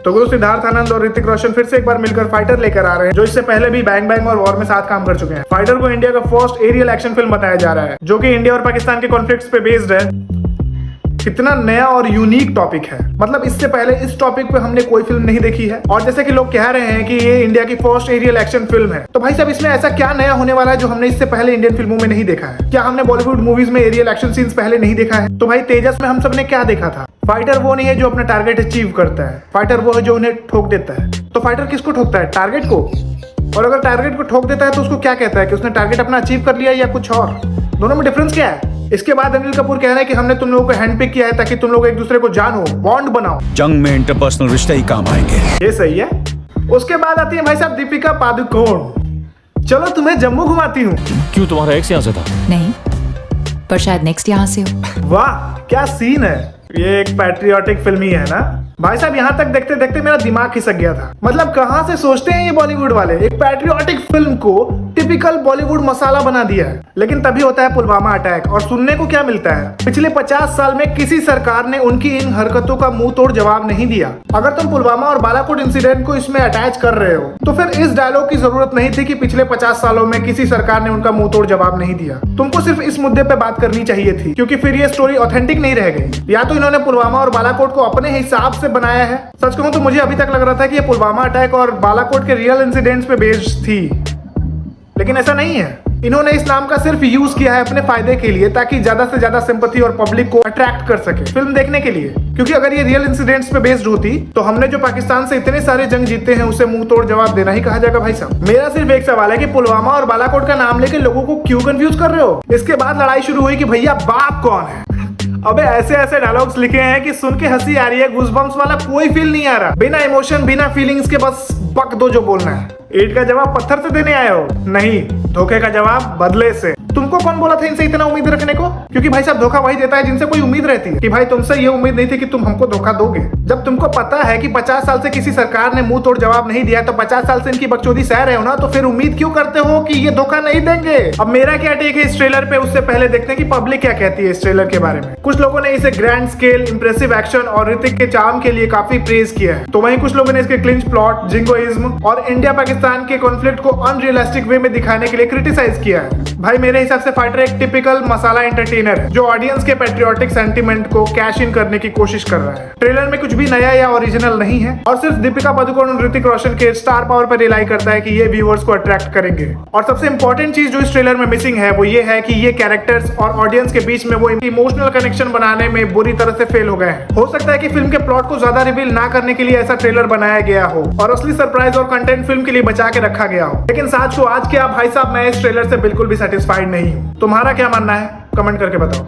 तो गुरु सिद्धार्थ आनंद और ऋतिक रोशन फिर से एक बार मिलकर फाइटर लेकर आ रहे हैं, जो इससे पहले भी बैंग बैंग और वॉर में साथ काम कर चुके हैं। फाइटर को इंडिया का फर्स्ट एरियल एक्शन फिल्म बताया जा रहा है, जो कि इंडिया और पाकिस्तान के कॉन्फ्लिक्ट्स पे बेस्ड है। कितना नया और यूनिक टॉपिक है, मतलब इससे पहले इस टॉपिक पे हमने कोई फिल्म नहीं देखी है। और जैसे कि लोग कह रहे हैं कि ये इंडिया की फर्स्ट एरियल एक्शन फिल्म है, तो भाई साहब इसमें ऐसा क्या नया होने वाला है जो हमने इससे पहले इंडियन फिल्मों में नहीं देखा है? क्या हमने बॉलीवुड मूवीज में एरियल एक्शन सीन्स पहले नहीं देखा है? तो भाई तेजस में हम सब ने क्या देखा था? फाइटर वो नहीं है जो अपना टारगेट अचीव करता है, फाइटर वो है जो उन्हें ठोक देता है। तो फाइटर किसको ठोकता है? टारगेट को। और अगर टारगेट को ठोक देता है तो उसको क्या कहता है कि उसने टारगेट अपना अचीव कर लिया या कुछ और? दोनों में डिफरेंस क्या है? इसके बाद अनिल कपूर कह रहे हैं कि हमने तुम लोगों को हैंड पिक किया है ताकि तुम लोग एक दूसरे को जानो, बॉन्ड बनाओ। जंग में इंटरपर्सनल रिश्ते ही काम आएंगे। ये सही है। उसके बाद आती है भाई साहब दीपिका पादुकोण। चलो तुम्हें जम्मू घुमाती हूँ। क्यों, तुम्हारा एक्स यहाँ से था? नहीं, पर शायद नेक्स्ट यहाँ से हो। वाह क्या सीन है। ये एक पैट्रियोटिक फिल्म ही है ना भाई साहब। यहाँ तक देखते देखते मेरा दिमाग खिसक गया था। मतलब कहाँ से सोचते हैं ये बॉलीवुड वाले, एक पैट्रियोटिक फिल्म को टिपिकल बॉलीवुड मसाला बना दिया है। लेकिन तभी होता है पुलवामा अटैक, और सुनने को क्या मिलता है? पिछले 50 साल में किसी सरकार ने उनकी इन हरकतों का मुंह तोड़ जवाब नहीं दिया। अगर तुम पुलवामा और बालाकोट इंसिडेंट को इसमें अटैच कर रहे हो तो फिर इस डायलॉग की जरूरत नहीं थी कि पिछले 50 सालों में किसी सरकार ने उनका मुंह तोड़ जवाब नहीं दिया। तुमको सिर्फ इस मुद्दे पे बात करनी चाहिए थी, क्योंकि फिर ये स्टोरी ऑथेंटिक नहीं रह गई। या तो इन्होंने पुलवामा और बालाकोट को अपने हिसाब से बनाया है। सच कहूं तो मुझे अभी तक लग रहा था कि ये पुलवामा अटैक और बालाकोट के रियल इंसिडेंट्स पे बेस्ड थी, लेकिन ऐसा नहीं है। इन्होंने इस नाम का सिर्फ यूज किया है अपने फायदे के लिए, ताकि ज्यादा से ज्यादा सिंपैथी और पब्लिक को अट्रैक्ट कर सके फिल्म देखने के लिए। क्योंकि अगर ये रियल इंसिडेंट्स पे बेस्ड होती तो हमने जो पाकिस्तान से इतने सारे जंग जीते हैं उसे मुंह तोड़ जवाब देना ही कहा जाएगा। भाई साहब मेरा सिर्फ एक सवाल है कि पुलवामा और बालाकोट का नाम लेके लोगों को क्यों कंफ्यूज कर रहे हो? इसके बाद लड़ाई शुरू हुई कि भैया बाप कौन है। अबे ऐसे ऐसे डायलॉग्स लिखे हैं कि सुन के हंसी आ रही है, गूज़बम्प्स वाला कोई फील नहीं आ रहा। बिना इमोशन बिना फीलिंग्स के बस बक दो जो बोलना है। ईंट का जवाब पत्थर से देने आए हो? नहीं, धोखे का जवाब बदले से। तुमको कौन बोला था इनसे इतना उम्मीद रखने को? क्योंकि भाई साहब धोखा वही देता है जिनसे कोई उम्मीद रहती है। कि भाई तुमसे ये उम्मीद नहीं थी कि तुम हमको धोखा दोगे। जब तुमको पता है कि 50 साल से किसी सरकार ने मुंह तोड़ जवाब नहीं दिया, तो 50 साल से इनकी बकचोदी सह रहे हो ना, तो फिर उम्मीद क्यों करते हो कि ये धोखा नहीं देंगे? अब मेरा क्या टेक है इस ट्रेलर पे, उससे पहले देखते हैं कि पब्लिक क्या कहती है इस ट्रेलर के बारे में। कुछ लोगों ने इसे ग्रैंड स्केल, इंप्रेसिव एक्शन और ऋतिक के चार्म के लिए काफी प्रेज किया है, तो वहीं कुछ लोगों ने इसके क्लिंच प्लॉट, जिंगोइज्म और इंडिया पाकिस्तान के कॉन्फ्लिक्ट को अनरियलिस्टिक वे में दिखाने के लिए क्रिटिसाइज किया है। भाई मेरे हिसाब से फाइटर एक टिपिकल मसाला एंटरटेनर है, जो ऑडियंस के पैट्रियोटिक सेंटीमेंट को कैश इन करने की कोशिश कर रहा है। ट्रेलर में कुछ भी नया या ओरिजिनल नहीं है, और सिर्फ दीपिका पादुकोण और ऋतिक रोशन के स्टार पावर पर रिलाई करता है कि ये व्यूअर्स को अट्रैक्ट करेंगे। और सबसे इंपॉर्टेंट चीज जो इस ट्रेलर में मिसिंग है वो ये है कि ये कैरेक्टर्स और ऑडियंस के बीच में वो इमोशनल कनेक्शन बनाने में बुरी तरह से फेल हो गए हैं। हो सकता है कि फिल्म के प्लॉट को ज्यादा रिवील ना करने के लिए ऐसा ट्रेलर बनाया गया हो और असली सरप्राइज और कंटेंट फिल्म के लिए बचा के रखा गया हो। लेकिन साथ को आज क्या भाई साहब, मैं इस ट्रेलर से बिल्कुल भी सेटिस्फाइड नहीं हूँ। तुम्हारा क्या मानना है? कमेंट करके बताओ।